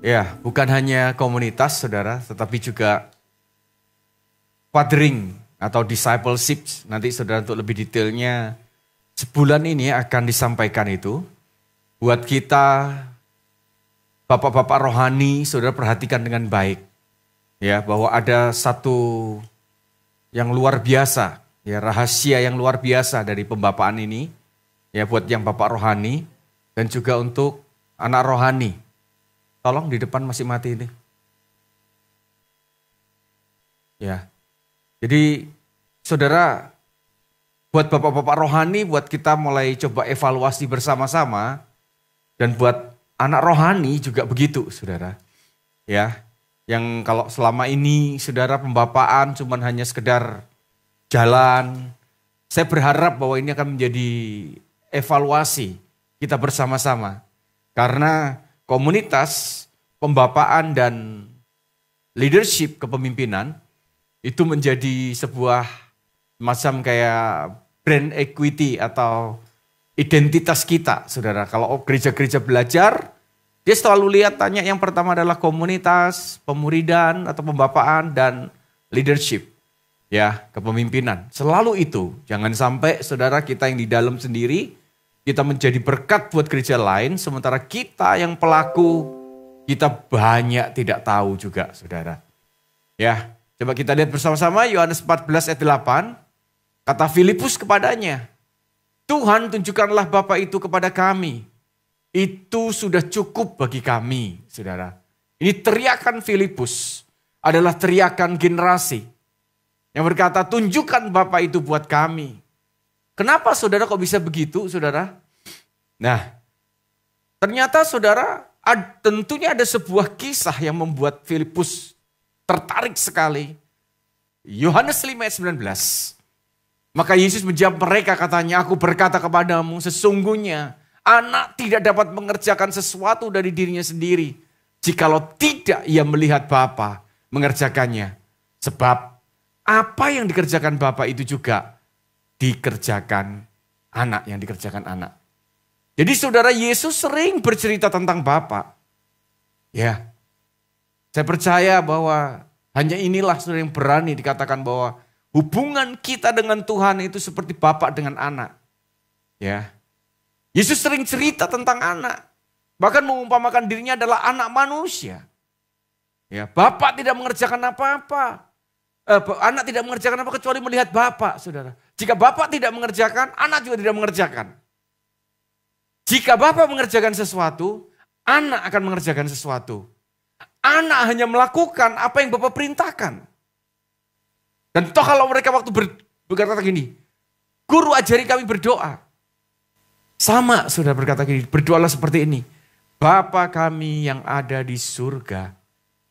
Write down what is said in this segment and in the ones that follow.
Ya, bukan hanya komunitas, saudara, tetapi juga fathering atau discipleship. Nanti saudara untuk lebih detailnya, sebulan ini akan disampaikan itu. Buat kita, bapak-bapak rohani, saudara perhatikan dengan baik. Ya, bahwa ada satu yang luar biasa, ya rahasia yang luar biasa dari pembapaan ini. Ya, buat yang bapak rohani dan juga untuk anak rohani. Tolong di depan masih mati ini. Ya. Jadi saudara, buat bapak-bapak rohani, buat kita mulai coba evaluasi bersama-sama. Dan buat anak rohani juga begitu, saudara. Ya, yang kalau selama ini saudara pembapaan cuman hanya sekedar jalan. Saya berharap bahwa ini akan menjadi evaluasi kita bersama-sama. Karena komunitas, pembapaan dan leadership kepemimpinan itu menjadi sebuah macam kayak brand equity atau identitas kita, saudara. Kalau gereja-gereja belajar, dia selalu lihat tanya yang pertama adalah komunitas, pemuridan atau pembapaan dan leadership. Ya, kepemimpinan. Selalu itu. Jangan sampai saudara kita yang di dalam sendiri, kita menjadi berkat buat gereja lain, sementara kita yang pelaku, kita banyak tidak tahu juga, saudara. Ya, coba kita lihat bersama-sama Yohanes 14 ayat 8. Kata Filipus kepadanya, Tuhan tunjukkanlah Bapa itu kepada kami. Itu sudah cukup bagi kami, saudara. Ini teriakan Filipus adalah teriakan generasi. Yang berkata, tunjukkan Bapa itu buat kami. Kenapa saudara kok bisa begitu, saudara? Nah, ternyata saudara, tentunya ada sebuah kisah yang membuat Filipus tertarik sekali. Yohanes 5 ayat 19. Maka Yesus menjawab mereka, katanya, aku berkata kepadamu, sesungguhnya anak tidak dapat mengerjakan sesuatu dari dirinya sendiri, jikalau tidak ia melihat Bapa mengerjakannya. Sebab apa yang dikerjakan Bapa itu juga dikerjakan anak, yang dikerjakan anak. Jadi saudara, Yesus sering bercerita tentang Bapa. Ya, saya percaya bahwa hanya inilah saudara yang berani dikatakan bahwa hubungan kita dengan Tuhan itu seperti Bapa dengan anak. Ya, Yesus sering cerita tentang anak. Bahkan mengumpamakan dirinya adalah anak manusia. Ya, Bapa tidak mengerjakan apa-apa. Anak tidak mengerjakan apa kecuali melihat Bapa, saudara. Jika Bapa tidak mengerjakan, anak juga tidak mengerjakan. Jika Bapa mengerjakan sesuatu, anak akan mengerjakan sesuatu. Anak hanya melakukan apa yang Bapa perintahkan. Dan toh kalau mereka waktu berkata gini, guru ajari kami berdoa. Sama saudara berkata gini, berdoalah seperti ini. Bapa kami yang ada di surga.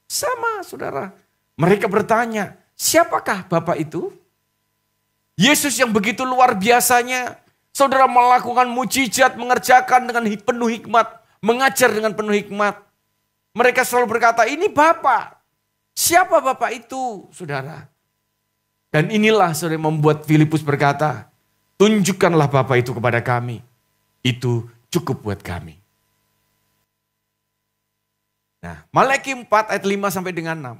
Sama saudara. Mereka bertanya, siapakah Bapa itu? Yesus yang begitu luar biasanya, saudara melakukan mujizat, mengerjakan dengan penuh hikmat, mengajar dengan penuh hikmat. Mereka selalu berkata, ini Bapa. Siapa Bapa itu, saudara? Dan inilah saudara membuat Filipus berkata, tunjukkanlah Bapa itu kepada kami. Itu cukup buat kami. Nah, Malaki 4 ayat 5 sampai dengan 6.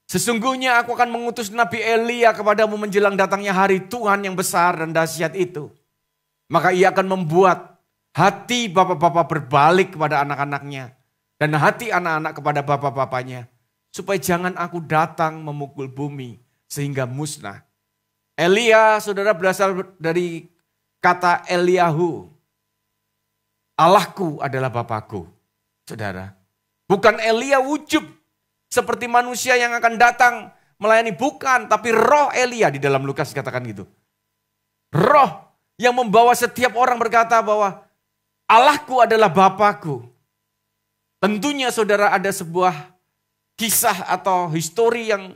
Sesungguhnya aku akan mengutus Nabi Elia kepadamu menjelang datangnya hari Tuhan yang besar dan dahsyat itu. Maka ia akan membuat hati bapak-bapak berbalik kepada anak-anaknya. Dan hati anak-anak kepada bapak-bapaknya. Supaya jangan aku datang memukul bumi sehingga musnah. Elia, saudara, berasal dari kata Eliyahu. Allahku adalah Bapakku, saudara. Bukan Elia wujud. Seperti manusia yang akan datang melayani, bukan, tapi roh Elia di dalam Lukas katakan gitu. Roh yang membawa setiap orang berkata bahwa Allahku adalah Bapakku. Tentunya saudara ada sebuah kisah atau histori yang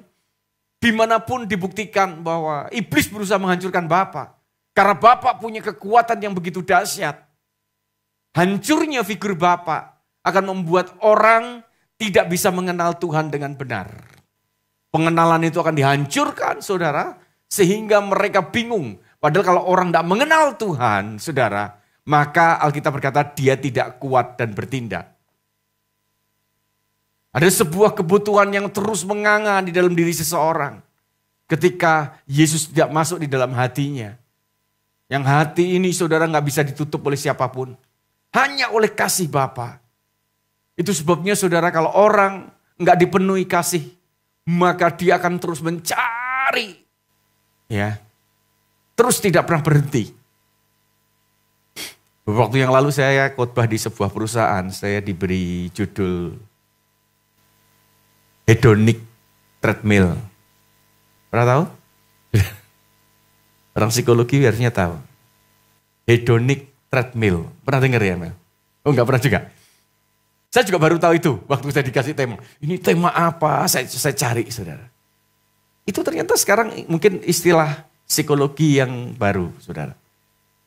dimanapun dibuktikan bahwa iblis berusaha menghancurkan Bapa. Karena Bapa punya kekuatan yang begitu dahsyat. Hancurnya figur Bapa akan membuat orang tidak bisa mengenal Tuhan dengan benar. Pengenalan itu akan dihancurkan, saudara, sehingga mereka bingung. Padahal kalau orang tidak mengenal Tuhan, saudara, maka Alkitab berkata dia tidak kuat dan bertindak. Ada sebuah kebutuhan yang terus menganga di dalam diri seseorang. Ketika Yesus tidak masuk di dalam hatinya. Yang hati ini saudara nggak bisa ditutup oleh siapapun. Hanya oleh kasih Bapa. Itu sebabnya saudara kalau orang nggak dipenuhi kasih. Maka dia akan terus mencari. Ya, terus tidak pernah berhenti. Beberapa waktu yang lalu saya khotbah di sebuah perusahaan. Saya diberi judul Hedonic Treadmill. Pernah tahu? Orang psikologi harusnya tahu. Hedonic treadmill. Pernah dengar ya, Mel? Oh, enggak pernah juga. Saya juga baru tahu itu waktu saya dikasih tema. Ini tema apa? Saya cari, saudara. Itu ternyata sekarang mungkin istilah psikologi yang baru, saudara.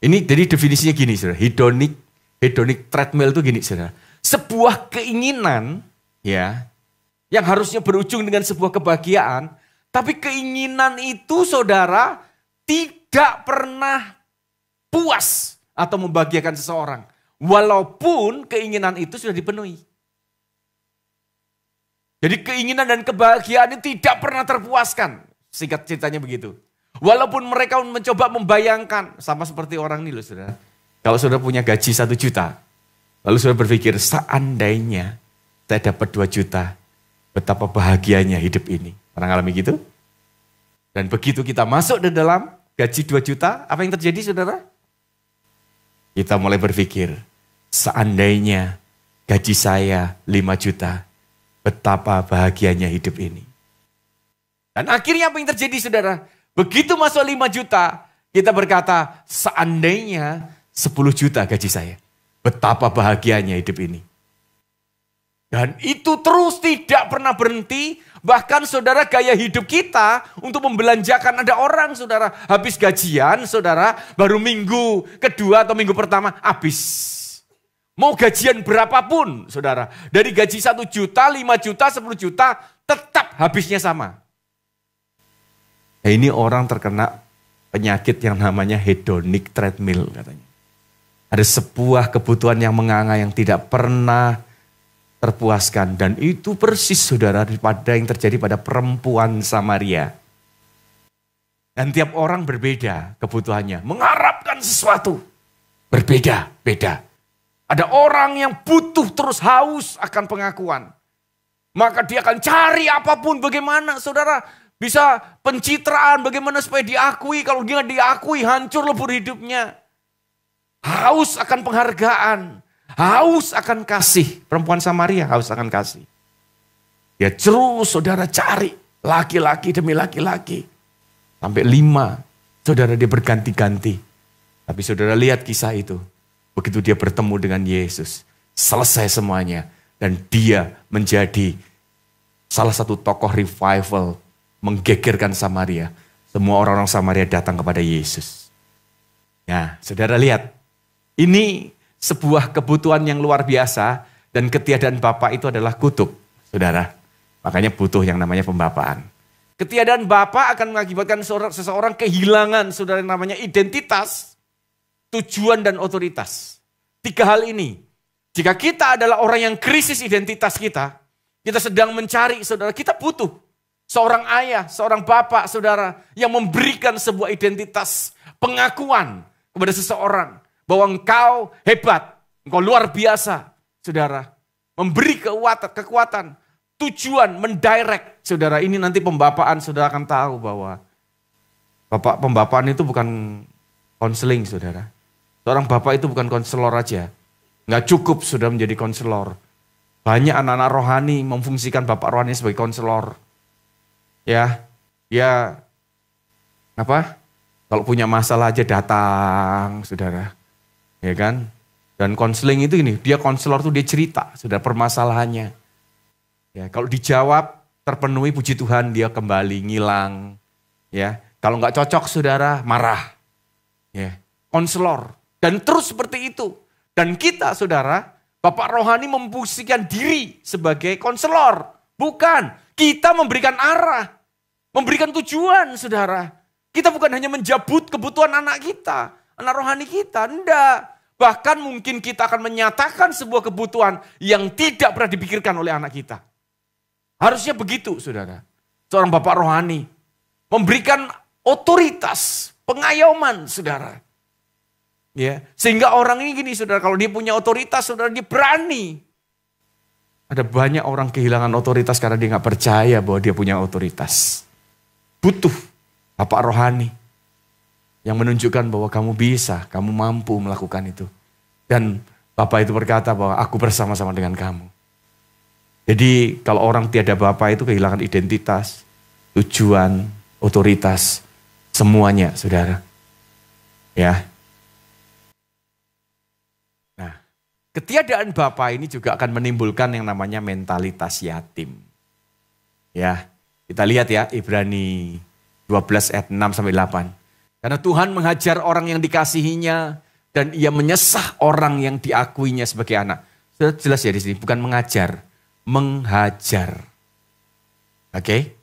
Ini jadi definisinya gini, saudara. Hedonic treadmill itu gini, saudara. Sebuah keinginan, ya, yang harusnya berujung dengan sebuah kebahagiaan, tapi keinginan itu, saudara, tidak pernah puas atau membahagiakan seseorang. Walaupun keinginan itu sudah dipenuhi. Jadi keinginan dan kebahagiaan itu tidak pernah terpuaskan. Singkat ceritanya begitu. Walaupun mereka mencoba membayangkan. Sama seperti orang ini loh saudara. Kalau saudara punya gaji 1 juta. Lalu saudara berpikir seandainya saya dapat 2 juta. Betapa bahagianya hidup ini. Pernah ngalami gitu? Dan begitu kita masuk di dalam gaji 2 juta, apa yang terjadi saudara? Kita mulai berpikir, seandainya gaji saya 5 juta, betapa bahagianya hidup ini. Dan akhirnya apa yang terjadi saudara? Begitu masuk 5 juta, kita berkata, seandainya 10 juta gaji saya, betapa bahagianya hidup ini. Dan itu terus tidak pernah berhenti. Bahkan saudara gaya hidup kita untuk membelanjakan. Ada orang saudara habis gajian saudara baru minggu kedua atau minggu pertama habis. Mau gajian berapapun saudara. Dari gaji 1 juta, 5 juta, 10 juta tetap habisnya sama. Nah, ini orang terkena penyakit yang namanya hedonic treadmill katanya. Ada sebuah kebutuhan yang menganga yang tidak pernah terpuaskan. Dan itu persis saudara daripada yang terjadi pada perempuan Samaria. Dan tiap orang berbeda kebutuhannya. Mengharapkan sesuatu. Berbeda-beda. Ada orang yang butuh terus haus akan pengakuan. Maka dia akan cari apapun bagaimana saudara. Bisa pencitraan bagaimana supaya diakui. Kalau dia nggak diakui hancur lebur hidupnya. Haus akan penghargaan. Haus akan kasih. Perempuan Samaria haus akan kasih. Dia terus saudara cari. Laki-laki demi laki-laki. Sampai 5. Saudara dia berganti-ganti. Tapi saudara lihat kisah itu. Begitu dia bertemu dengan Yesus. Selesai semuanya. Dan dia menjadi salah satu tokoh revival. Menggegerkan Samaria. Semua orang-orang Samaria datang kepada Yesus. Nah saudara lihat. Ini sebuah kebutuhan yang luar biasa dan ketiadaan Bapa itu adalah kutuk, saudara. Makanya butuh yang namanya pembapaan. Ketiadaan Bapa akan mengakibatkan seseorang kehilangan saudara yang namanya identitas, tujuan dan otoritas. 3 hal ini. Jika kita adalah orang yang krisis identitas kita sedang mencari saudara, kita butuh seorang ayah, seorang bapak saudara yang memberikan sebuah identitas pengakuan kepada seseorang. Bahwa engkau hebat, engkau luar biasa, saudara. Memberi kekuatan, tujuan, mendirect, saudara. Ini nanti pembapaan, saudara akan tahu bahwa pembapaan itu bukan konseling, saudara. Seorang bapak itu bukan konselor aja. Nggak cukup sudah menjadi konselor. Banyak anak-anak rohani memfungsikan bapak rohani sebagai konselor. Ya, dia kalau punya masalah aja datang, saudara. Ya kan? Dan konseling itu ini, dia konselor tuh dia cerita, sudah permasalahannya. Ya, kalau dijawab terpenuhi puji Tuhan, dia kembali ngilang. Ya, kalau nggak cocok saudara marah. Ya, konselor dan terus seperti itu. Dan kita saudara, Bapak rohani memfungsikan diri sebagai konselor, bukan. Kita memberikan arah, memberikan tujuan, saudara. Kita bukan hanya menjabut kebutuhan anak kita, anak rohani kita, enggak. Bahkan mungkin kita akan menyatakan sebuah kebutuhan yang tidak pernah dipikirkan oleh anak kita. Harusnya begitu, saudara. Seorang bapak rohani memberikan otoritas, pengayoman, saudara. Ya, sehingga orang ini gini, saudara, kalau dia punya otoritas, saudara, dia berani. Ada banyak orang kehilangan otoritas karena dia nggak percaya bahwa dia punya otoritas. Butuh bapak rohani yang menunjukkan bahwa kamu bisa, kamu mampu melakukan itu. Dan bapak itu berkata bahwa aku bersama-sama dengan kamu. Jadi kalau orang tiada bapak itu kehilangan identitas, tujuan, otoritas, semuanya, saudara. Ya. Nah, ketiadaan Bapa ini juga akan menimbulkan yang namanya mentalitas yatim. Ya, kita lihat ya Ibrani 12 ayat 6 sampai 8. Karena Tuhan menghajar orang yang dikasihinya dan ia menyesah orang yang diakuinya sebagai anak. Sudah jelas ya di sini, bukan mengajar, menghajar. Oke?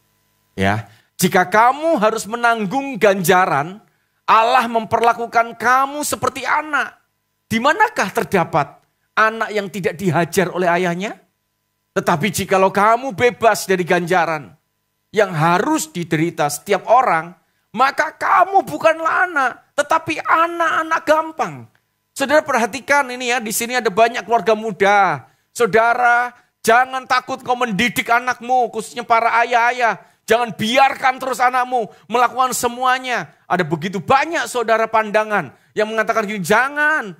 Ya. Jika kamu harus menanggung ganjaran, Allah memperlakukan kamu seperti anak. Di manakah terdapat anak yang tidak dihajar oleh ayahnya? Tetapi jikalau kamu bebas dari ganjaran yang harus diderita setiap orang, maka kamu bukanlah anak, tetapi anak-anak gampang. Saudara perhatikan ini ya, di sini ada banyak keluarga muda. Saudara, jangan takut kau mendidik anakmu, khususnya para ayah-ayah. Jangan biarkan terus anakmu melakukan semuanya. Ada begitu banyak saudara pandangan yang mengatakan gini, jangan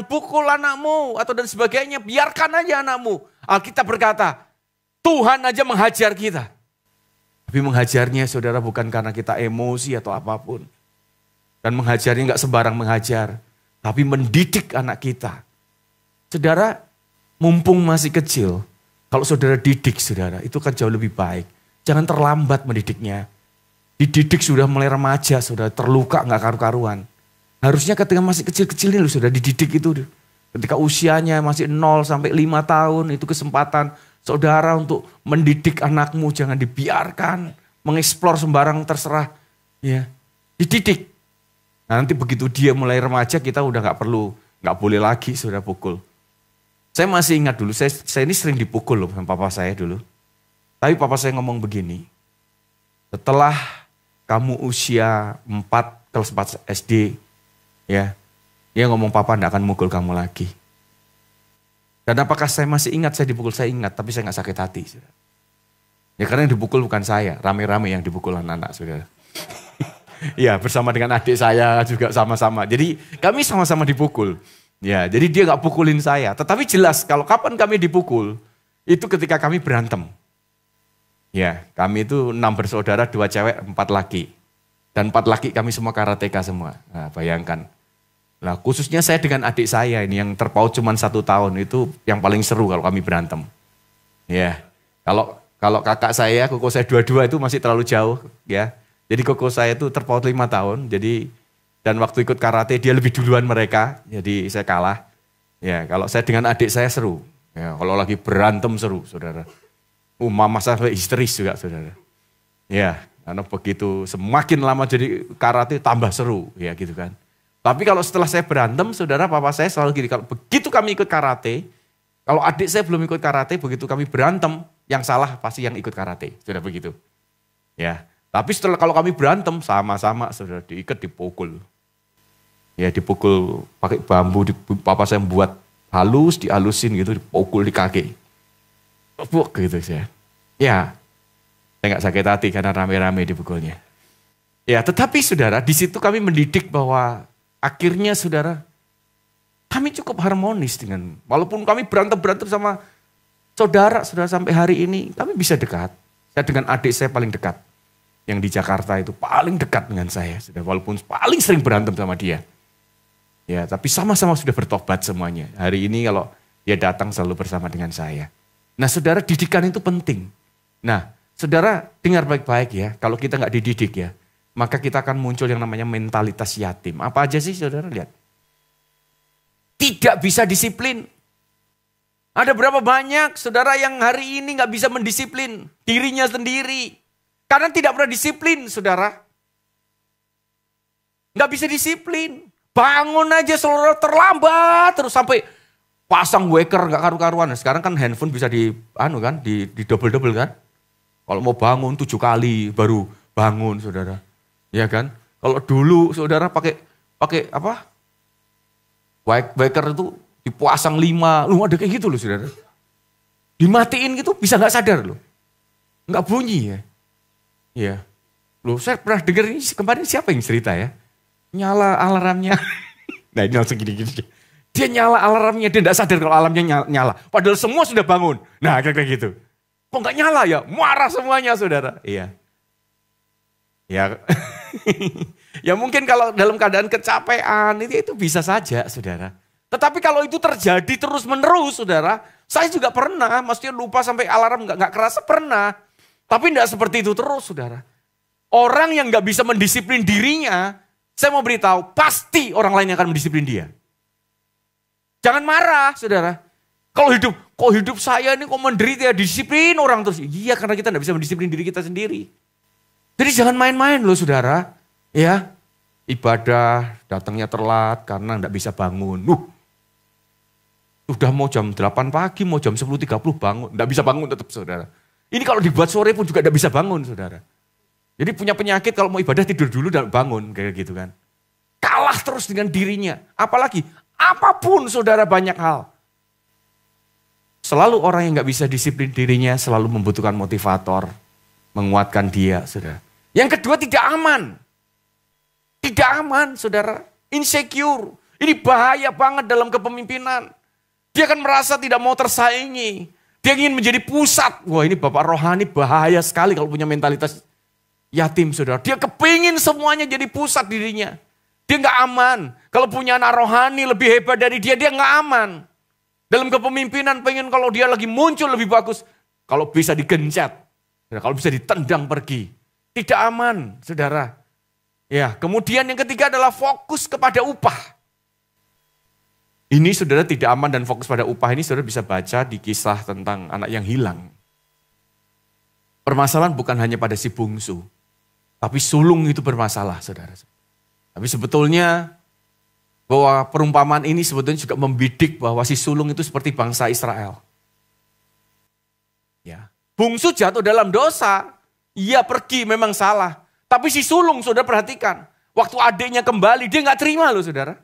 pukul anakmu atau dan sebagainya, biarkan aja anakmu. Alkitab berkata, Tuhan aja menghajar kita. Tapi menghajarnya saudara bukan karena kita emosi atau apapun. Dan menghajarnya gak sembarang menghajar, tapi mendidik anak kita. Saudara, mumpung masih kecil, kalau saudara didik saudara, itu kan jauh lebih baik. Jangan terlambat mendidiknya. Dididik sudah mulai remaja, saudara terluka gak karu-karuan. Harusnya ketika masih kecil-kecil ini sudah dididik itu. Ketika usianya masih 0 sampai 5 tahun itu kesempatan saudara untuk mendidik anakmu. Jangan dibiarkan mengeksplor sembarang terserah. Ya, dididik. Nah, nanti begitu dia mulai remaja kita udah gak boleh lagi saudara pukul. Saya masih ingat dulu, saya ini sering dipukul loh sama papa saya dulu. Tapi papa saya ngomong begini, setelah kamu usia 4, kelas 4 SD, ya, dia ngomong papa enggak akan mukul kamu lagi. Dan apakah saya masih ingat saya dipukul? Saya ingat, tapi saya enggak sakit hati. Saudara. Ya karena yang dipukul bukan saya, rame-rame yang dipukul anak-anak saudara. Ya bersama dengan adik saya juga sama-sama. Jadi kami sama-sama dipukul. Ya, jadi dia enggak pukulin saya. Tetapi jelas kalau kapan kami dipukul, itu ketika kami berantem. Ya, kami itu 6 bersaudara, 2 cewek, 4 laki. Dan 4 laki kami semua karateka semua. Nah, bayangkan. Nah, khususnya saya dengan adik saya ini yang terpaut cuma 1 tahun itu yang paling seru kalau kami berantem. Ya, kalau kakak saya, koko saya 22 itu masih terlalu jauh. Ya, jadi koko saya itu terpaut 5 tahun. Jadi dan waktu ikut karate dia lebih duluan mereka. Jadi saya kalah. Ya, kalau saya dengan adik saya seru. Ya, kalau lagi berantem seru, saudara. Mama sampai histeris juga, saudara. Ya, karena begitu semakin lama jadi karate tambah seru, ya gitu kan. Tapi kalau setelah saya berantem, saudara, papa saya selalu gini, kalau begitu kami ikut karate, kalau adik saya belum ikut karate, begitu kami berantem, yang salah pasti yang ikut karate, sudah begitu. Ya, tapi setelah kalau kami berantem sama-sama, saudara, diikat, dipukul. Ya, dipukul pakai bambu, papa saya buat halus, dihalusin gitu, dipukul di kaki. Buk gitu saya. Ya, saya nggak sakit hati karena rame-rame dipukulnya. Ya, tetapi saudara, di situ kami mendidik bahwa akhirnya saudara, kami cukup harmonis dengan, walaupun kami berantem sama saudara sampai hari ini, kami bisa dekat. Saya dengan adik saya paling dekat, yang di Jakarta itu paling dekat dengan saya, saudara, walaupun paling sering berantem sama dia. Ya, tapi sama-sama sudah bertobat semuanya. Hari ini kalau dia datang selalu bersama dengan saya. Nah saudara, didikan itu penting. Nah saudara dengar baik-baik ya, kalau kita nggak dididik ya, maka kita akan muncul yang namanya mentalitas yatim. Apa aja sih saudara lihat? Tidak bisa disiplin. Ada berapa banyak saudara yang hari ini nggak bisa mendisiplin dirinya sendiri. Karena tidak pernah disiplin saudara. Nggak bisa disiplin. Bangun aja saudara terlambat terus sampai pasang waker gak karu-karuan. Sekarang kan handphone bisa di double-double kan. Kalau mau bangun 7 kali baru bangun, saudara. Ya kan? Kalau dulu saudara pakai apa? Waker itu dipasang 5, lu ada kayak gitu loh saudara. Dimatiin gitu bisa nggak sadar loh. Nggak bunyi ya. Iya. Loh saya pernah dengar ini kemarin siapa yang cerita ya. Nyala alarmnya. Nah ini langsung gini-gini. Dia nyala alarmnya, dia nggak sadar kalau alarmnya nyala. Padahal semua sudah bangun. Nah kayak gitu. Kok nggak nyala ya? Marah semuanya saudara. Iya. Ya. Ya mungkin kalau dalam keadaan kecapean itu bisa saja saudara. Tetapi kalau itu terjadi terus menerus saudara. Saya juga pernah, maksudnya lupa sampai alarm nggak kerasa pernah. Tapi nggak seperti itu terus saudara. Orang yang nggak bisa mendisiplin dirinya, saya mau beritahu, pasti orang lain yang akan mendisiplin dia. Jangan marah, saudara. Kalau hidup saya ini kok menderita ya, disiplin orang terus. Iya, karena kita nggak bisa mendisiplin diri kita sendiri. Jadi jangan main-main loh, saudara. Ya, ibadah datangnya telat karena nggak bisa bangun. Udah mau jam 8 pagi, mau jam 10.30 bangun. Nggak bisa bangun tetap, saudara. Ini kalau dibuat sore pun juga nggak bisa bangun, saudara. Jadi punya penyakit kalau mau ibadah tidur dulu dan bangun, kayak gitu kan. Kalah terus dengan dirinya. Apalagi, apapun saudara banyak hal. Selalu orang yang gak bisa disiplin dirinya selalu membutuhkan motivator. Menguatkan dia, saudara. Yang kedua tidak aman. Tidak aman, saudara. Insecure. Ini bahaya banget dalam kepemimpinan. Dia akan merasa tidak mau tersaingi. Dia ingin menjadi pusat. Wah ini bapak rohani bahaya sekali kalau punya mentalitas yatim, saudara. Dia kepingin semuanya jadi pusat dirinya. Dia gak aman. Kalau punya anak rohani lebih hebat dari dia gak aman. Dalam kepemimpinan pengen kalau dia lagi muncul lebih bagus. Kalau bisa digencet. Kalau bisa ditendang pergi. Tidak aman, saudara. Ya, kemudian yang ketiga adalah fokus kepada upah. Ini saudara tidak aman dan fokus pada upah ini saudara bisa baca di kisah tentang anak yang hilang. Permasalahan bukan hanya pada si bungsu. Tapi sulung itu bermasalah, saudara. Tapi sebetulnya bahwa perumpamaan ini sebetulnya juga membidik bahwa si sulung itu seperti bangsa Israel. Ya, bungsu jatuh dalam dosa, ia pergi memang salah. Tapi si sulung, saudara perhatikan, waktu adiknya kembali dia nggak terima loh, saudara.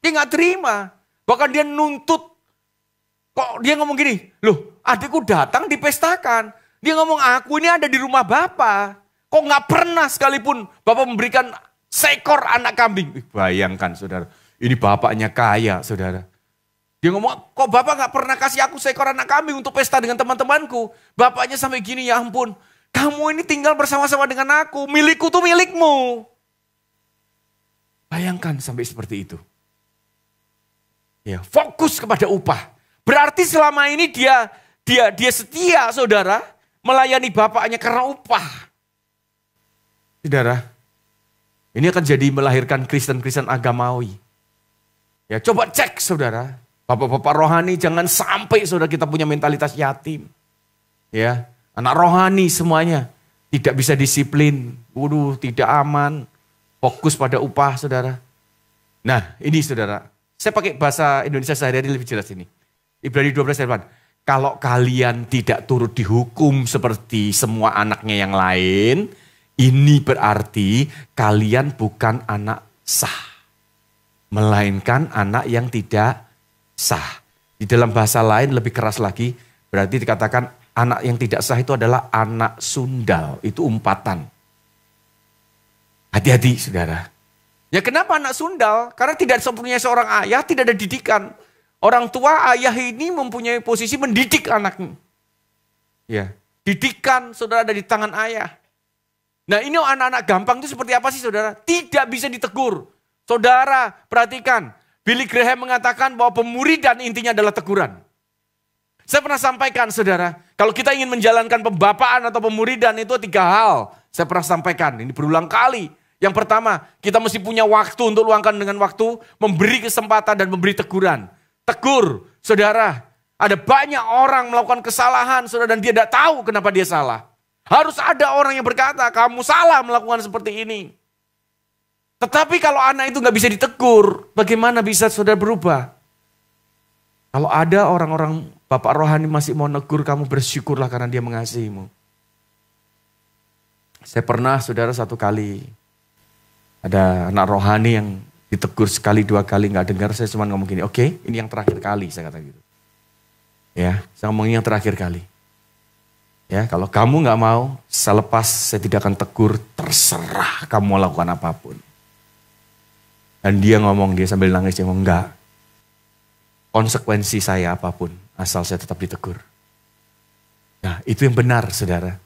Dia nggak terima, bahkan dia nuntut. Kok dia ngomong gini, loh adikku datang dipestakan. Dia ngomong aku ini ada di rumah bapak. Kok nggak pernah sekalipun bapak memberikan seekor anak kambing. Bayangkan saudara, ini bapaknya kaya saudara. Dia ngomong, kok bapak nggak pernah kasih aku seekor anak kambing untuk pesta dengan teman-temanku. Bapaknya sampai gini, ya ampun. Kamu ini tinggal bersama-sama dengan aku, milikku tuh milikmu. Bayangkan sampai seperti itu. Ya, fokus kepada upah. Berarti selama ini dia setia saudara. Melayani bapaknya karena upah. Saudara, ini akan jadi melahirkan Kristen-Kristen agamawi. Ya, coba cek saudara. Bapak-bapak rohani jangan sampai saudara kita punya mentalitas yatim. Ya, anak rohani semuanya tidak bisa disiplin. Waduh, tidak aman. Fokus pada upah saudara. Nah, ini saudara. Saya pakai bahasa Indonesia sehari-hari lebih jelas ini. Ibrani 12 ayat 8. Kalau kalian tidak turut dihukum seperti semua anaknya yang lain, ini berarti kalian bukan anak sah. Melainkan anak yang tidak sah. Di dalam bahasa lain lebih keras lagi, berarti dikatakan anak yang tidak sah itu adalah anak sundal. Itu umpatan. Hati-hati saudara. Ya kenapa anak sundal? Karena tidak mempunyai seorang ayah, tidak ada didikan. Orang tua ayah ini mempunyai posisi mendidik anaknya. Ya, didikan saudara ada di tangan ayah. Nah ini anak-anak gampang itu seperti apa sih saudara? Tidak bisa ditegur. Saudara perhatikan, Billy Graham mengatakan bahwa pemuridan intinya adalah teguran. Saya pernah sampaikan saudara, kalau kita ingin menjalankan pembapaan atau pemuridan itu 3 hal. Saya pernah sampaikan, ini berulang kali. Yang pertama, kita mesti punya waktu untuk luangkan dengan waktu, memberi kesempatan dan memberi teguran. Tegur, saudara. Ada banyak orang melakukan kesalahan, saudara, dan dia tidak tahu kenapa dia salah. Harus ada orang yang berkata, kamu salah melakukan seperti ini. Tetapi kalau anak itu nggak bisa ditegur, bagaimana bisa saudara berubah? Kalau ada orang-orang bapak rohani masih mau negur, kamu bersyukurlah karena dia mengasihimu. Saya pernah saudara satu kali ada anak rohani yang ditegur sekali dua kali nggak dengar, saya cuma ngomong gini, oke, ini yang terakhir kali, saya kata gitu. Ya, saya ngomong ini yang terakhir kali. Ya, kalau kamu nggak mau, selepas saya tidak akan tegur, terserah kamu mau lakukan apapun. Dan dia ngomong, dia sambil nangis, dia ngomong enggak. Konsekuensi saya apapun, asal saya tetap ditegur. Nah, itu yang benar, saudara.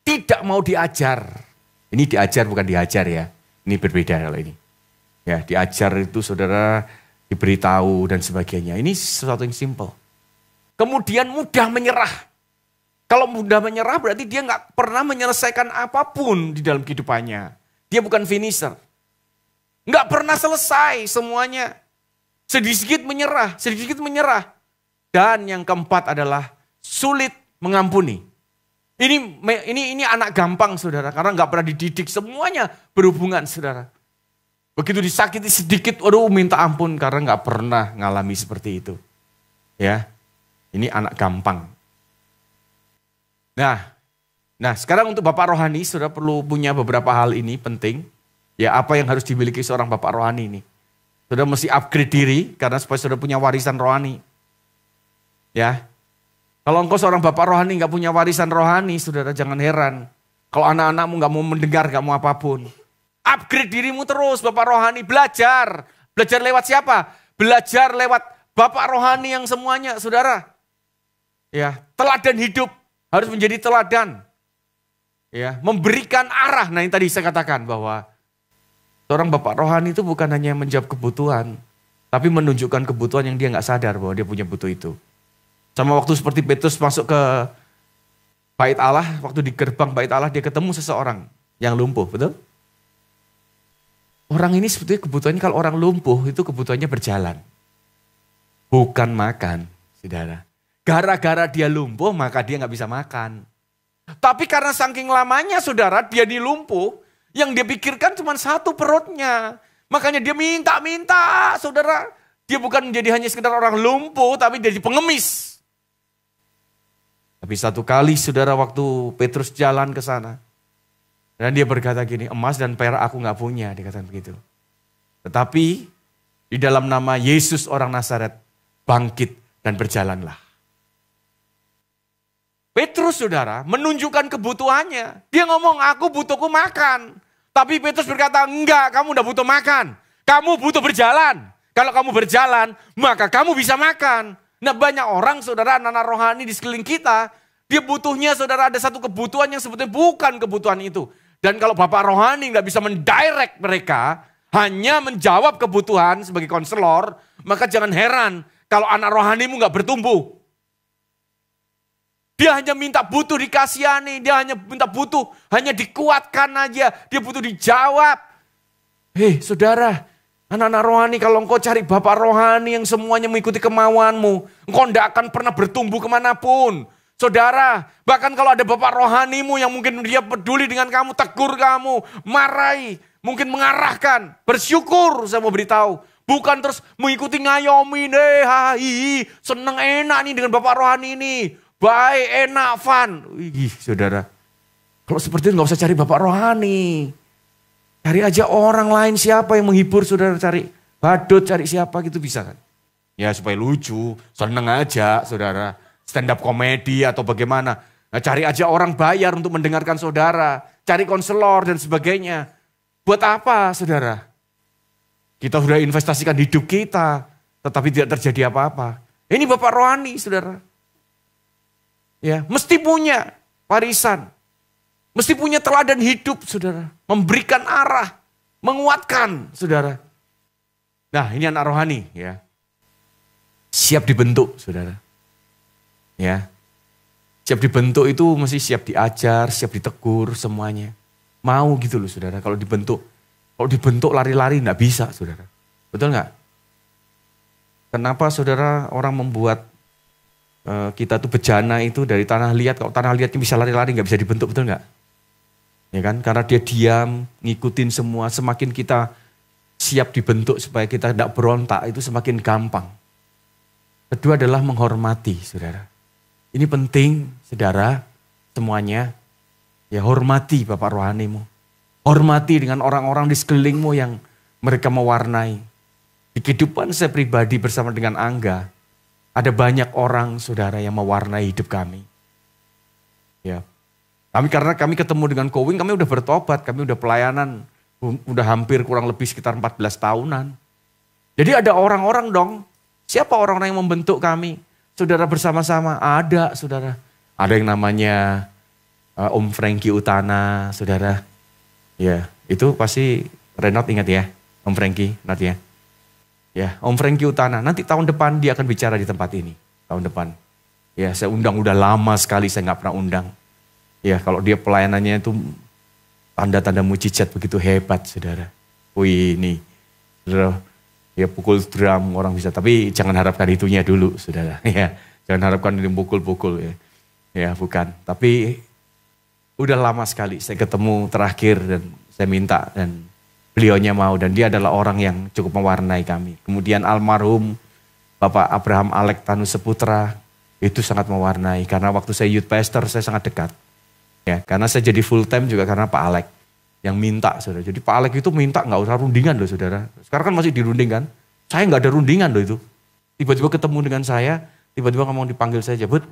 Tidak mau diajar. Ini diajar bukan diajar ya. Ini berbeda kalau ini. Ya, diajar itu saudara diberitahu dan sebagainya. Ini sesuatu yang simple. Kemudian mudah menyerah. Kalau mudah menyerah berarti dia nggak pernah menyelesaikan apapun di dalam kehidupannya. Dia bukan finisher. Nggak pernah selesai semuanya. Sedikit menyerah, sedikit menyerah. Dan yang keempat adalah sulit mengampuni. Ini anak gampang saudara, karena nggak pernah dididik, semuanya berhubungan saudara. Begitu disakiti sedikit, aduh minta ampun karena nggak pernah ngalami seperti itu. Ya, ini anak gampang. Nah sekarang untuk Bapak rohani, saudara perlu punya beberapa hal ini penting. Ya, apa yang harus dimiliki seorang Bapak rohani ini? Saudara mesti upgrade diri karena supaya saudara punya warisan rohani. Ya. Kalau engkau seorang bapak rohani gak punya warisan rohani, saudara jangan heran. Kalau anak-anakmu gak mau mendengar, gak mau apapun. Upgrade dirimu terus bapak rohani, belajar. Belajar lewat siapa? Belajar lewat bapak rohani yang semuanya, saudara. Ya, teladan hidup harus menjadi teladan. Ya, memberikan arah. Nah, yang tadi saya katakan bahwa seorang bapak rohani itu bukan hanya menjawab kebutuhan, tapi menunjukkan kebutuhan yang dia gak sadar bahwa dia punya butuh itu. Sama waktu seperti Petrus masuk ke bait Allah, waktu di gerbang bait Allah dia ketemu seseorang yang lumpuh, betul? Orang ini sebetulnya kebutuhannya kalau orang lumpuh itu kebutuhannya berjalan. Bukan makan, saudara. Gara-gara dia lumpuh maka dia gak bisa makan. Tapi karena saking lamanya saudara dia dilumpuh, yang dia pikirkan cuma satu perutnya. Makanya dia minta-minta saudara. Dia bukan menjadi hanya sekedar orang lumpuh tapi jadi pengemis. Tapi satu kali saudara waktu Petrus jalan ke sana. Dan dia berkata gini, emas dan perak aku gak punya, dia kata begitu. Tetapi di dalam nama Yesus orang Nazaret, bangkit dan berjalanlah. Petrus saudara menunjukkan kebutuhannya. Dia ngomong, aku butuhku makan. Tapi Petrus berkata, enggak, kamu udah butuh makan. Kamu butuh berjalan. Kalau kamu berjalan, maka kamu bisa makan. Nah banyak orang saudara anak-anak rohani di sekeliling kita, dia butuhnya saudara ada satu kebutuhan yang sebetulnya bukan kebutuhan itu. Dan kalau bapak rohani gak bisa mendirect mereka, hanya menjawab kebutuhan sebagai konselor, maka jangan heran kalau anak rohanimu gak bertumbuh. Dia hanya minta butuh dikasihani, dia hanya minta butuh, hanya dikuatkan aja, dia butuh dijawab. Hei saudara, anak-anak rohani, kalau engkau cari bapak rohani yang semuanya mengikuti kemauanmu, engkau tidak akan pernah bertumbuh kemanapun. Saudara, bahkan kalau ada bapak rohanimu yang mungkin dia peduli dengan kamu, tegur kamu, marahi, mungkin mengarahkan, bersyukur saya mau beritahu. Bukan terus mengikuti ngayomi, seneng enak nih dengan bapak rohani ini. Baik, enak, fun. Wih, saudara, kalau seperti itu gak usah cari bapak rohani. Cari aja orang lain siapa yang menghibur saudara, cari badut, cari siapa gitu bisa kan. Ya supaya lucu, seneng aja saudara. Stand up komedi atau bagaimana. Nah, cari aja orang bayar untuk mendengarkan saudara. Cari konselor dan sebagainya. Buat apa saudara? Kita sudah investasikan hidup kita. Tetapi tidak terjadi apa-apa. Ini bapak rohani saudara. Ya, mesti punya warisan. Mesti punya teladan hidup, saudara. Memberikan arah, menguatkan, saudara. Nah, ini anak rohani, ya. Siap dibentuk, saudara. Ya. Siap dibentuk itu mesti siap diajar, siap ditegur, semuanya. Mau gitu loh, saudara. Kalau dibentuk lari-lari enggak bisa, saudara. Betul enggak? Kenapa, saudara, orang membuat kita tuh bejana itu dari tanah liat. Kalau tanah liatnya bisa lari-lari enggak bisa dibentuk, betul enggak? Ya kan, karena dia diam, ngikutin semua, semakin kita siap dibentuk supaya kita tidak berontak, itu semakin gampang. Kedua adalah menghormati, saudara. Ini penting, saudara, semuanya. Ya hormati bapak rohanimu. Hormati dengan orang-orang di sekelilingmu yang mereka mewarnai. Di kehidupan saya pribadi bersama dengan Angga, ada banyak orang saudara yang mewarnai hidup kami. Ya, karena kami ketemu dengan Kowing, kami udah bertobat, kami udah pelayanan, udah hampir kurang lebih sekitar 14 tahunan. Jadi ada orang-orang dong, siapa orang-orang yang membentuk kami? Saudara bersama-sama, ada saudara. Ada yang namanya Om Frankie Utana, saudara. Ya, itu pasti Renot ingat ya, Om Frankie, Nat ya. Ya, Om Frankie Utana, nanti tahun depan dia akan bicara di tempat ini, tahun depan. Ya, saya undang udah lama sekali saya nggak pernah undang. Ya, kalau dia pelayanannya itu tanda-tanda mujizat begitu hebat, saudara. Wih, ini, saudara, ya pukul drum orang bisa, tapi jangan harapkan itunya dulu, saudara. Ya, jangan harapkan ini pukul-pukul ya. Ya, bukan. Tapi udah lama sekali saya ketemu terakhir dan saya minta dan beliaunya mau, dan dia adalah orang yang cukup mewarnai kami. Kemudian almarhum Bapak Abraham Alek Tanu Seputra, itu sangat mewarnai. Karena waktu saya youth pastor, saya sangat dekat. Ya, karena saya jadi full time juga karena Pak Alek yang minta, saudara. Jadi Pak Alek itu minta nggak usah rundingan loh, saudara. Sekarang kan masih dirunding kan. Saya nggak ada rundingan loh itu. Tiba-tiba ketemu dengan saya, tiba-tiba ngomong dipanggil saya, Jabut,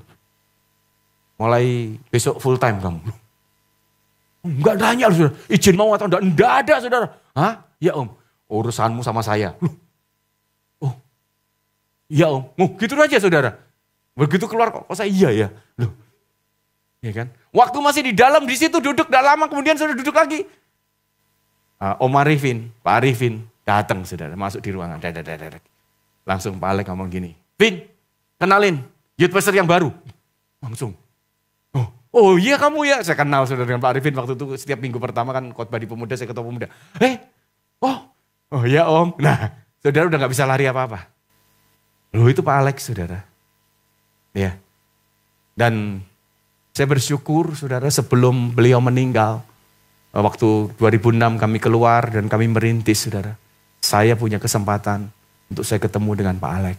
mulai besok full time kamu. Enggak nanya loh, saudara. Izin mau atau enggak? Enggak ada, saudara. Hah? Ya Om, urusanmu sama saya. Oh, iya Om. Oh, gitu aja saudara. Begitu keluar kok saya iya ya. Loh, ya kan? Waktu masih di dalam di situ duduk tidak lama, kemudian sudah duduk lagi. Om Arifin, Pak Arifin datang saudara, masuk di ruangan. Langsung Pak Alek ngomong gini, Vin, kenalin youth pastor yang baru. Langsung. Oh iya kamu ya, saya kenal saudara dengan Pak Arifin waktu itu setiap minggu pertama kan khotbah di pemuda, saya ketemu pemuda. Oh iya Om. Nah saudara udah gak bisa lari apa-apa. Loh itu Pak Alex saudara. Ya. Dan saya bersyukur saudara sebelum beliau meninggal, waktu 2006 kami keluar dan kami merintis saudara. Saya punya kesempatan untuk saya ketemu dengan Pak Alex.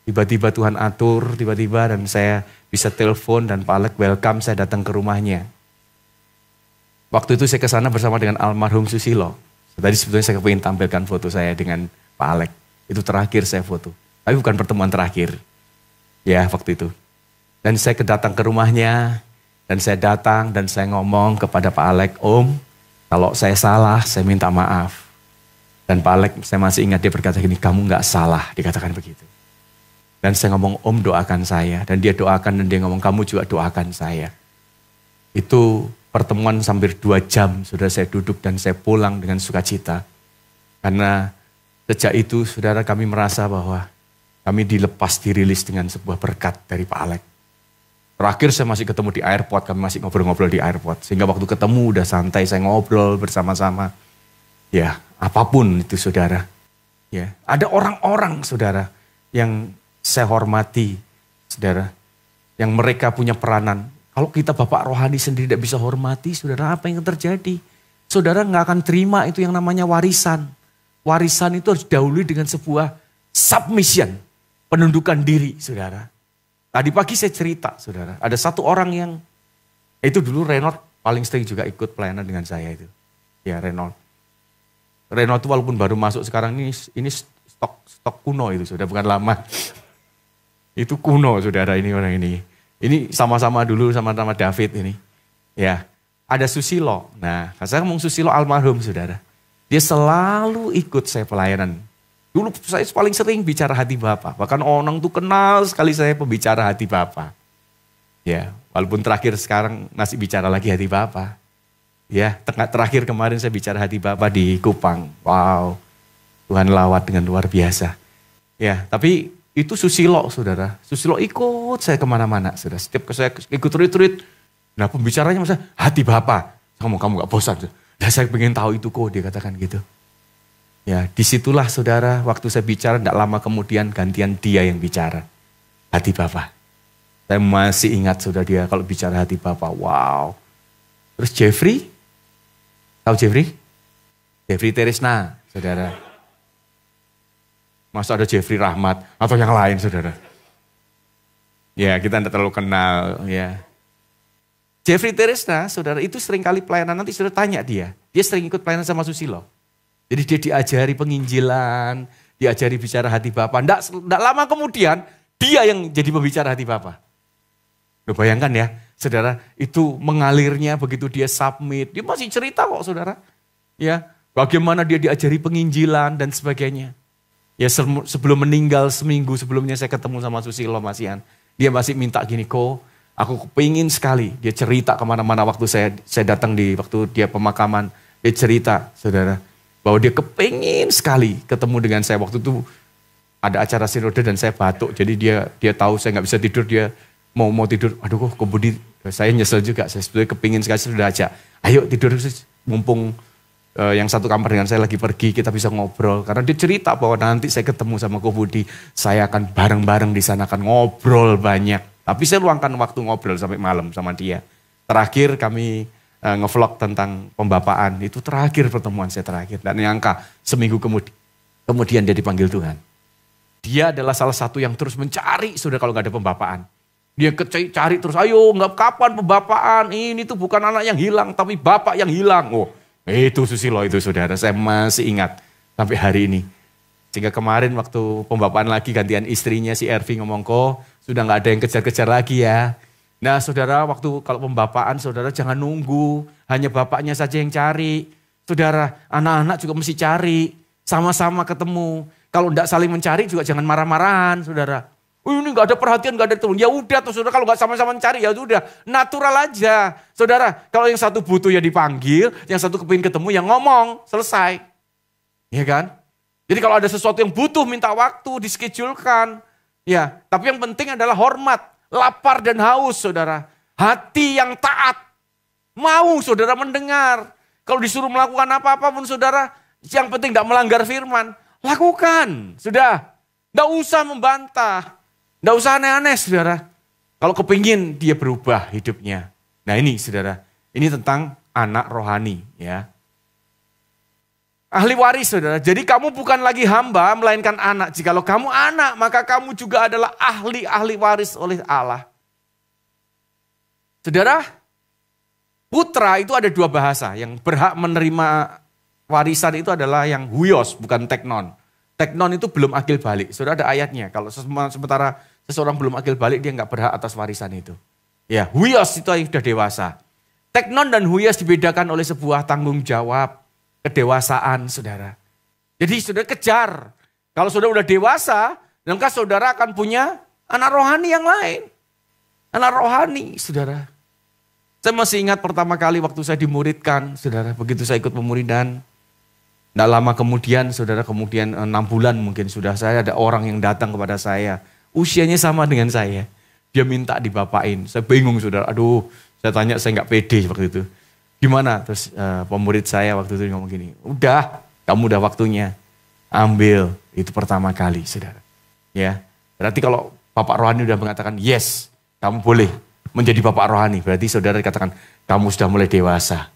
Tiba-tiba Tuhan atur, tiba-tiba dan saya bisa telepon dan Pak Alek welcome, saya datang ke rumahnya. Waktu itu saya ke sana bersama dengan almarhum Susilo. Tadi sebetulnya saya ingin tampilkan foto saya dengan Pak Alek. Itu terakhir saya foto. Tapi bukan pertemuan terakhir. Ya waktu itu. Dan saya datang ke rumahnya. Dan saya datang dan saya ngomong kepada Pak Alek, Om, kalau saya salah saya minta maaf. Dan Pak Alek saya masih ingat dia berkata gini, kamu gak salah, dikatakan begitu. Dan saya ngomong, Om doakan saya. Dan dia doakan dan dia ngomong, kamu juga doakan saya. Itu pertemuan hampir 2 jam. Saudara saya duduk dan saya pulang dengan sukacita. Karena sejak itu saudara kami merasa bahwa kami dilepas, dirilis dengan sebuah berkat dari Pak Alek. Terakhir saya masih ketemu di airport, kami masih ngobrol-ngobrol di airport. Sehingga waktu ketemu udah santai, saya ngobrol bersama-sama. Ya apapun itu saudara. Ya, ada orang-orang saudara yang saya hormati, saudara, yang mereka punya peranan. Kalau kita bapak rohani sendiri tidak bisa hormati, saudara, apa yang terjadi? Saudara nggak akan terima itu yang namanya warisan. Warisan itu harus didahului dengan sebuah submission, penundukan diri, saudara. Tadi pagi saya cerita, saudara, ada satu orang yang, itu dulu Renot paling sering juga ikut pelayanan dengan saya itu. Ya Renot. Renot itu walaupun baru masuk sekarang ini stok kuno itu, saudara, bukan lama. Itu kuno saudara ini orang ini. Ini sama-sama dulu sama-sama David ini. Ya, ada Susilo. Nah, saya ngomong Susilo almarhum saudara. Dia selalu ikut saya pelayanan. Dulu saya paling sering bicara hati Bapa. Bahkan orang tuh kenal sekali saya pembicara hati Bapa. Ya, walaupun terakhir sekarang masih bicara lagi hati Bapa. Ya, terakhir kemarin saya bicara hati Bapa di Kupang. Wow, Tuhan lawat dengan luar biasa. Ya, tapi itu Susilo saudara. Susilo ikut saya kemana-mana saudara. Setiap saya ikut retreat. Nah pembicaranya masa hati Bapa. Kamu gak bosan. Nah saya pengen tahu itu kok dia katakan gitu. Ya disitulah saudara waktu saya bicara tidak lama kemudian gantian dia yang bicara. Hati Bapa. Saya masih ingat saudara dia kalau bicara hati Bapa. Wow. Terus Jeffrey. Tahu Jeffrey? Jeffrey Teresna saudara. Masa ada Jeffrey Rahmat atau yang lain saudara. Ya kita tidak terlalu kenal ya. Jeffrey Teresna, saudara, itu sering kali pelayanan, nanti saudara tanya dia. Dia sering ikut pelayanan sama Susilo. Jadi dia diajari penginjilan, diajari bicara hati Bapa. Nggak lama kemudian, dia yang jadi pembicara hati Bapa. Loh, bayangkan ya, saudara, itu mengalirnya begitu dia submit. Dia masih cerita kok, saudara. Ya, bagaimana dia diajari penginjilan dan sebagainya. Ya, sebelum meninggal seminggu sebelumnya saya ketemu sama Susilo Masian. Dia masih minta gini, kok aku kepingin sekali. Dia cerita kemana-mana waktu saya datang waktu dia pemakaman. Dia cerita, saudara, bahwa dia kepingin sekali ketemu dengan saya. Waktu itu ada acara sinode dan saya batuk. Jadi dia tahu saya nggak bisa tidur, dia mau tidur. Aduh kok Budi, saya nyesel juga. Saya sebetulnya kepingin sekali, sudah ajak. Ayo tidur, mumpung yang satu kamar dengan saya lagi pergi, kita bisa ngobrol. Karena dia cerita bahwa nanti saya ketemu sama Ko Budi, saya akan bareng-bareng di sana, akan ngobrol banyak. Tapi saya luangkan waktu ngobrol sampai malam sama dia. Terakhir kami ngevlog tentang pembapaan, itu terakhir pertemuan saya terakhir. Dan nyangka seminggu kemudian dia dipanggil Tuhan. Dia adalah salah satu yang terus mencari, sudah kalau nggak ada pembapaan. Dia cari terus, ayo nggak kapan pembapaan, ini tuh bukan anak yang hilang, tapi bapak yang hilang. Oh, itu Susilo itu saudara, saya masih ingat sampai hari ini. Sehingga kemarin waktu pembapaan lagi gantian istrinya si Ervi ngomong, kok sudah nggak ada yang kejar-kejar lagi ya. Nah saudara, waktu kalau pembapaan saudara jangan nunggu, hanya bapaknya saja yang cari. Saudara, anak-anak juga mesti cari, sama-sama ketemu. Kalau enggak saling mencari juga jangan marah-marahan saudara. Oh ini nggak ada perhatian, nggak ada turun. Ya udah tuh saudara, kalau nggak sama-sama mencari ya sudah, natural aja. Saudara, kalau yang satu butuh ya dipanggil, yang satu kepingin ketemu yang ngomong, selesai. Iya kan? Jadi kalau ada sesuatu yang butuh minta waktu, diskejulkan. Ya, tapi yang penting adalah hormat, lapar dan haus saudara. Hati yang taat. Mau saudara mendengar. Kalau disuruh melakukan apa-apa pun saudara, yang penting tidak melanggar firman. Lakukan, sudah. Tidak usah membantah. Tidak usah aneh-aneh saudara. Kalau kepingin dia berubah hidupnya. Nah ini saudara, ini tentang anak rohani ya. Ahli waris saudara, jadi kamu bukan lagi hamba melainkan anak. Jikalau kamu anak maka kamu juga adalah ahli waris oleh Allah. Saudara, putra itu ada dua bahasa. Yang berhak menerima warisan itu adalah yang huios bukan teknon. Teknon itu belum akil balik. Sudah ada ayatnya. Kalau sementara seseorang belum akil balik, dia nggak berhak atas warisan itu. Ya, huios itu yang sudah dewasa. Teknon dan huios dibedakan oleh sebuah tanggung jawab, kedewasaan, saudara. Jadi saudara kejar. Kalau saudara udah dewasa, maka saudara akan punya anak rohani yang lain. Anak rohani, saudara. Saya masih ingat pertama kali waktu saya dimuridkan, saudara. Begitu saya ikut pemuridan. Tidak lama kemudian, saudara, kemudian 6 bulan mungkin sudah saya ada orang yang datang kepada saya. Usianya sama dengan saya. Dia minta dibapain. Saya bingung, saudara. Aduh, saya tanya, saya nggak pede waktu itu. Gimana? Terus pemurid saya waktu itu ngomong gini, udah, kamu udah waktunya. Ambil. Itu pertama kali, saudara. Ya, berarti kalau Bapak Rohani udah mengatakan, yes, kamu boleh menjadi Bapak Rohani. Berarti saudara dikatakan, kamu sudah mulai dewasa.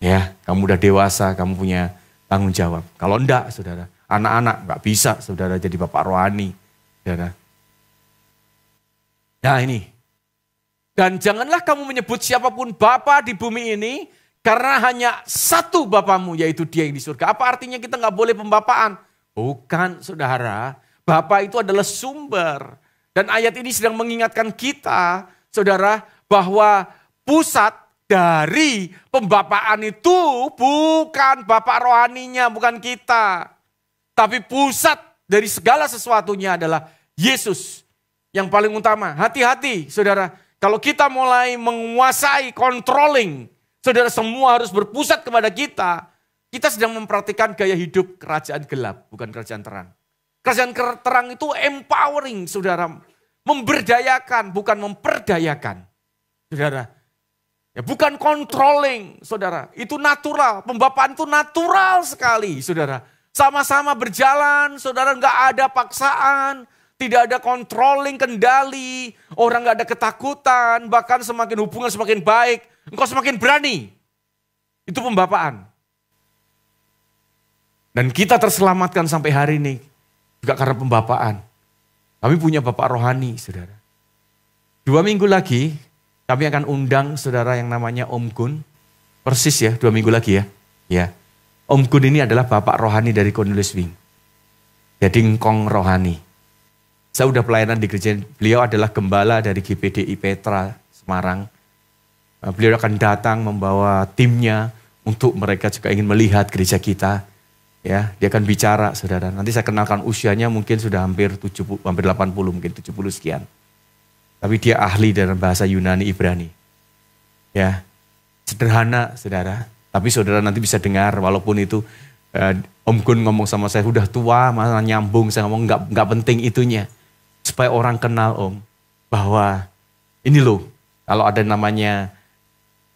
Ya, kamu udah dewasa, kamu punya tanggung jawab. Kalau enggak, saudara, anak-anak nggak bisa, saudara, jadi Bapak Rohani, saudara. Nah ini, dan janganlah kamu menyebut siapapun Bapa di bumi ini, karena hanya satu Bapamu, yaitu Dia yang di surga. Apa artinya kita nggak boleh pembapaan? Bukan, saudara. Bapa itu adalah sumber. Dan ayat ini sedang mengingatkan kita, saudara, bahwa pusat dari pembapaan itu bukan bapak rohaninya, bukan kita. Tapi pusat dari segala sesuatunya adalah Yesus. Yang paling utama, hati-hati saudara. Kalau kita mulai menguasai, controlling, saudara, semua harus berpusat kepada kita. Kita sedang mempraktikkan gaya hidup kerajaan gelap, bukan kerajaan terang. Kerajaan terang itu empowering, saudara. Memberdayakan, bukan memperdayakan. Saudara, ya bukan controlling, saudara. Itu natural. Pembapaan itu natural sekali, saudara. Sama-sama berjalan, saudara, nggak ada paksaan, tidak ada controlling, kendali, orang nggak ada ketakutan, bahkan semakin hubungan semakin baik, engkau semakin berani. Itu pembapaan. Dan kita terselamatkan sampai hari ini juga karena pembapaan. Kami punya Bapak Rohani, saudara. 2 minggu lagi, Kami akan undang saudara yang namanya Om Gun. Persis ya, 2 minggu lagi ya. Ya. Om Gun ini adalah bapak rohani dari Cornelius Wing. Jadi ngkong rohani. Saya udah pelayanan di gereja, beliau adalah gembala dari GPDI Petra, Semarang. Beliau akan datang membawa timnya untuk mereka juga ingin melihat gereja kita. Ya, dia akan bicara, saudara. Nanti saya kenalkan usianya mungkin sudah hampir 70, hampir 80, mungkin 70 sekian. Tapi dia ahli dalam bahasa Yunani Ibrani. Ya, sederhana, saudara. Tapi saudara nanti bisa dengar, walaupun itu Om Gun ngomong sama saya, udah tua, malah nyambung. Saya ngomong nggak penting itunya. Supaya orang kenal Om, bahwa ini loh, kalau ada namanya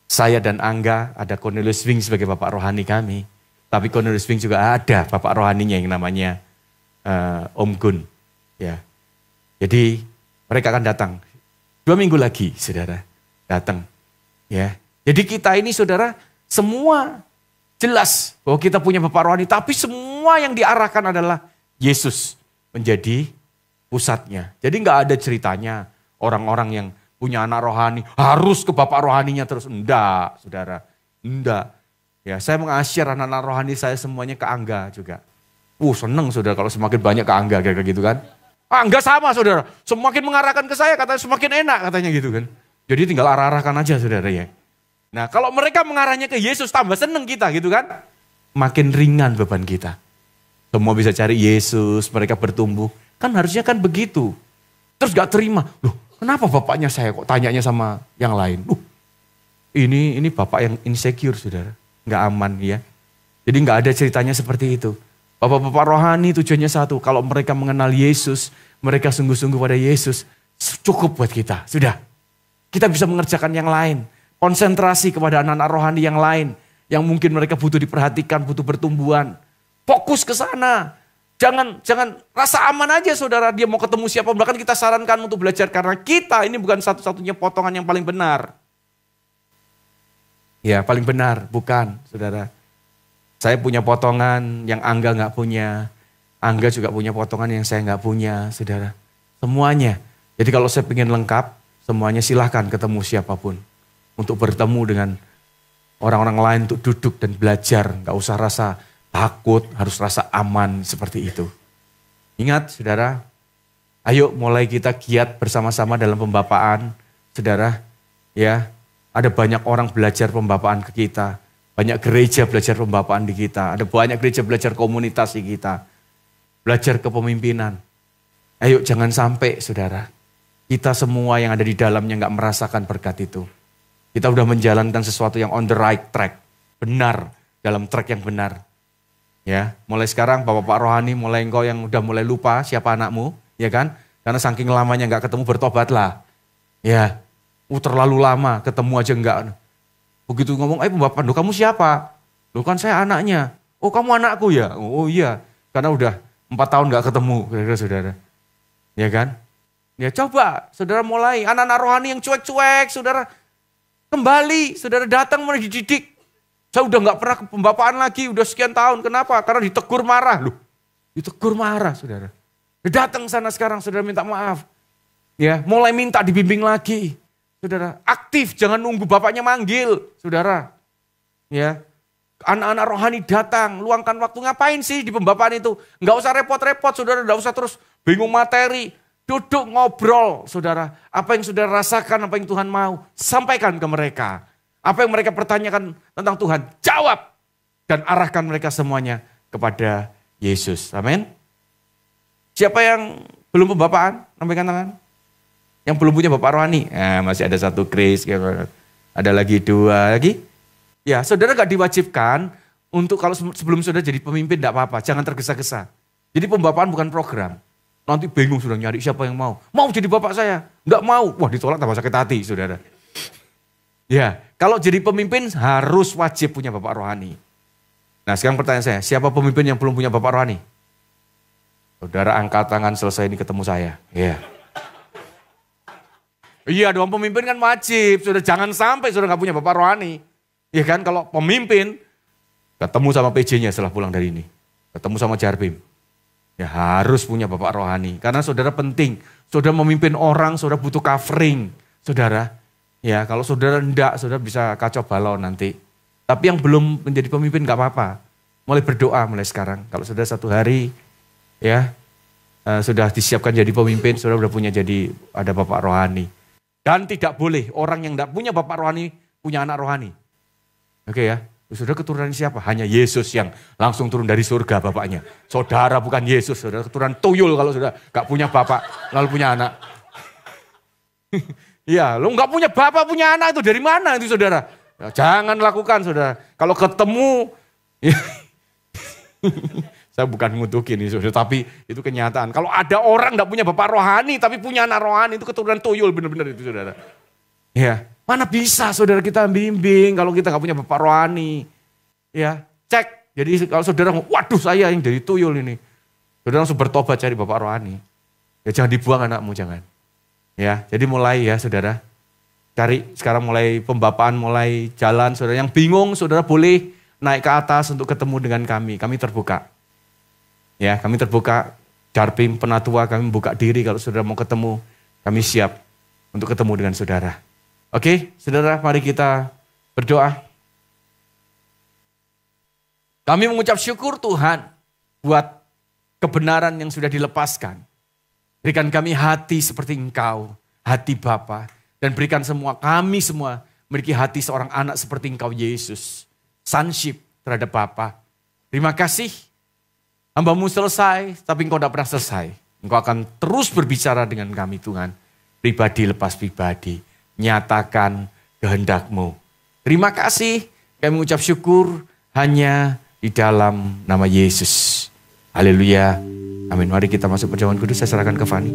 saya dan Angga, ada Cornelius Wing sebagai bapak rohani kami. Tapi Cornelius Wing juga ada bapak rohaninya yang namanya Om Gun. Ya. Jadi mereka akan datang 2 minggu lagi, saudara, datang. Ya. Jadi kita ini, saudara, semua jelas bahwa kita punya bapak rohani, tapi semua yang diarahkan adalah Yesus menjadi pusatnya. Jadi nggak ada ceritanya orang-orang yang punya anak rohani harus ke bapak rohaninya terus. Enggak, saudara. Enggak. Ya, saya mengasyar anak-anak rohani saya semuanya ke Angga juga. Seneng saudara kalau semakin banyak ke Angga kayak gitu kan. Angga sama saudara. Semakin mengarahkan ke saya katanya semakin enak katanya gitu kan. Jadi tinggal arah-arahkan aja saudara ya. Nah kalau mereka mengarahnya ke Yesus tambah seneng kita gitu kan. Makin ringan beban kita. Semua bisa cari Yesus, mereka bertumbuh. Kan harusnya kan begitu. Terus gak terima. Loh kenapa bapaknya saya kok tanyanya sama yang lain? Ini bapak yang insecure saudara. Gak aman ya. Jadi gak ada ceritanya seperti itu. Bapak-bapak rohani tujuannya satu. Kalau mereka mengenal Yesus, mereka sungguh-sungguh pada Yesus. Cukup buat kita. Sudah. Kita bisa mengerjakan yang lain. Konsentrasi kepada anak-anak rohani yang lain. Yang mungkin mereka butuh diperhatikan, butuh pertumbuhan. Fokus ke sana. Jangan rasa aman aja saudara, dia mau ketemu siapa. Bahkan kita sarankan untuk belajar karena kita ini bukan satu-satunya potongan yang paling benar. Ya paling benar, bukan saudara. Saya punya potongan yang Angga gak punya. Angga juga punya potongan yang saya gak punya saudara. Semuanya. Jadi kalau saya ingin lengkap, semuanya silahkan ketemu siapapun. Untuk bertemu dengan orang-orang lain untuk duduk dan belajar. Gak usah rasa takut, harus rasa aman seperti itu. Ingat saudara, ayo mulai kita giat bersama-sama dalam pembapaan. Saudara, ya ada banyak orang belajar pembapaan ke kita. Banyak gereja belajar pembapaan di kita. Ada banyak gereja belajar komunitas di kita. Belajar kepemimpinan. Ayo jangan sampai saudara, kita semua yang ada di dalamnya gak merasakan berkat itu. Kita udah menjalankan sesuatu yang on the right track. Benar, dalam track yang benar. Ya, mulai sekarang bapak-bapak rohani, mulai engkau yang udah mulai lupa siapa anakmu, ya kan? Karena saking lamanya nggak ketemu, bertobatlah. Ya, terlalu lama ketemu aja enggak. Begitu ngomong, pembapak, kamu siapa? Loh kan saya anaknya. Oh kamu anakku ya? Oh iya, karena udah 4 tahun nggak ketemu, kira-kira saudara. Ya kan? Ya coba, saudara mulai, anak-anak rohani yang cuek-cuek, saudara. Kembali, saudara datang mulai dididik. Saya udah gak pernah ke pembapaan lagi, udah sekian tahun. Kenapa? Karena ditegur marah. Loh, ditegur marah, saudara. Datang sana sekarang, saudara minta maaf. Ya, mulai minta dibimbing lagi. Saudara, aktif, jangan nunggu bapaknya manggil, saudara. Ya, anak-anak rohani datang, luangkan waktu. Ngapain sih di pembapaan itu? Gak usah repot-repot, saudara. Gak usah terus bingung materi. Duduk ngobrol, saudara. Apa yang saudara rasakan, apa yang Tuhan mau, sampaikan ke mereka. Apa yang mereka pertanyakan tentang Tuhan, jawab. Dan arahkan mereka semuanya kepada Yesus. Amin. Siapa yang belum pembapaan? Sampaikan tangan. Yang belum punya bapak rohani. Masih ada 1 Grace. Ada lagi 2 lagi. Ya, saudara gak diwajibkan untuk kalau sebelum saudara jadi pemimpin gak apa-apa. Jangan tergesa-gesa. Jadi pembapaan bukan program. Nanti bingung sudah nyari siapa yang mau. Mau jadi bapak saya. Gak mau. Wah ditolak tambah sakit hati saudara. Ya, kalau jadi pemimpin harus wajib punya bapak rohani. Nah sekarang pertanyaan saya, siapa pemimpin yang belum punya bapak rohani? Saudara angkat tangan selesai ini ketemu saya. Iya. Iya dong pemimpin kan wajib, saudara jangan sampai saudara gak punya bapak rohani. Iya kan kalau pemimpin ketemu sama PJ-nya setelah pulang dari ini. Ketemu sama Jarbim. Ya harus punya bapak rohani. Karena saudara penting, saudara memimpin orang, saudara butuh covering. Saudara. Ya, kalau saudara enggak, saudara bisa kacau balau nanti. Tapi yang belum menjadi pemimpin gak apa-apa. Mulai berdoa mulai sekarang. Kalau sudah satu hari ya sudah disiapkan jadi pemimpin, saudara sudah punya jadi ada bapak rohani. Dan tidak boleh orang yang tidak punya bapak rohani punya anak rohani. Oke ya, saudara keturunan siapa? Hanya Yesus yang langsung turun dari surga bapaknya. Saudara bukan Yesus, saudara keturunan tuyul kalau saudara gak punya bapak lalu punya anak. Ya, lo nggak punya bapak, punya anak itu dari mana itu saudara? Ya, jangan lakukan saudara. Kalau ketemu, ya, saya bukan ngutukin ini saudara, tapi itu kenyataan. Kalau ada orang nggak punya bapak rohani, tapi punya anak rohani, itu keturunan tuyul benar-benar itu saudara. Ya, mana bisa saudara kita bimbing kalau kita nggak punya bapak rohani? Ya, cek. Jadi kalau saudara, waduh saya yang dari tuyul ini, saudara langsung bertobat cari bapak rohani. Ya jangan dibuang anakmu, jangan. Ya, jadi mulai ya saudara, cari sekarang mulai pembapaan, mulai jalan. Saudara yang bingung, saudara boleh naik ke atas untuk ketemu dengan kami terbuka. Ya, kami terbuka, Darpim, Penatua, kami buka diri kalau saudara mau ketemu, kami siap untuk ketemu dengan saudara. Oke, saudara, mari kita berdoa. Kami mengucap syukur Tuhan buat kebenaran yang sudah dilepaskan. Berikan kami hati seperti Engkau, hati Bapa, dan berikan kami semua memiliki hati seorang anak seperti Engkau Yesus. Sonship terhadap Bapa. Terima kasih, hamba-Mu selesai, tapi Engkau tidak pernah selesai. Engkau akan terus berbicara dengan kami Tuhan. Pribadi lepas pribadi, nyatakan kehendak-Mu. Terima kasih, kami mengucap syukur hanya di dalam nama Yesus. Haleluya. Amin. Mari kita masuk perjamuan kudus, saya serahkan ke Fani.